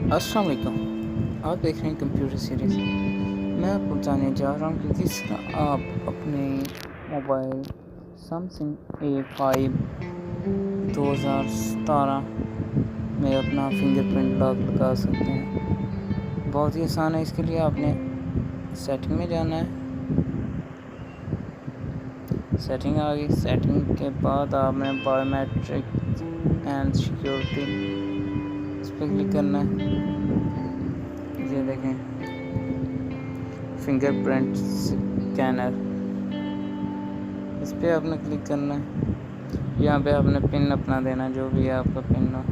अस्सलाम वालेकुम। आप देख रहे हैं कंप्यूटर सीरीज़। मैं आपको बताने जा रहा हूँ कि किस तरह आप अपने मोबाइल सैमसंग A5 2017 में अपना फिंगरप्रिंट लॉक लगा सकते हैं। बहुत ही आसान है। इसके लिए आपने सेटिंग में जाना है। सेटिंग आ गई। सेटिंग के बाद आपने बायोमेट्रिक एंड सिक्योरिटी इस पर क्लिक करना है। ये देखें, फिंगरप्रिंट स्कैनर, इस पर आपने क्लिक करना है। यहाँ पे आपने पिन अपना देना, जो भी है आपका पिन हो।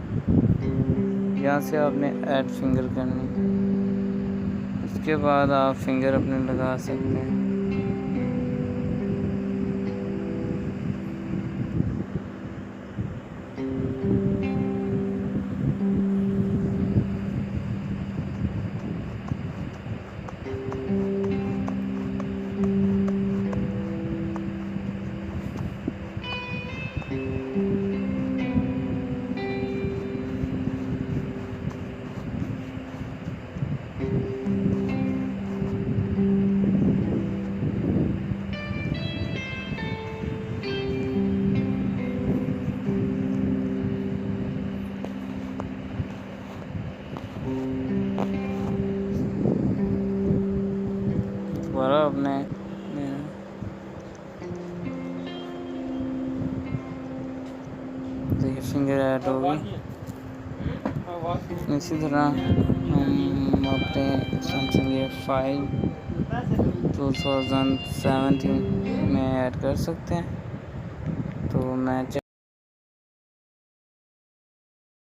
यहाँ से आपने ऐड फिंगर करनी। उसके बाद आप फिंगर अपने लगा सकते हैं। दोबारा अपने देखिए फिंगर ऐड हो गई। इसी तरह हम अपने सैमसंग A5 2017 में ऐड कर सकते हैं। तो मैं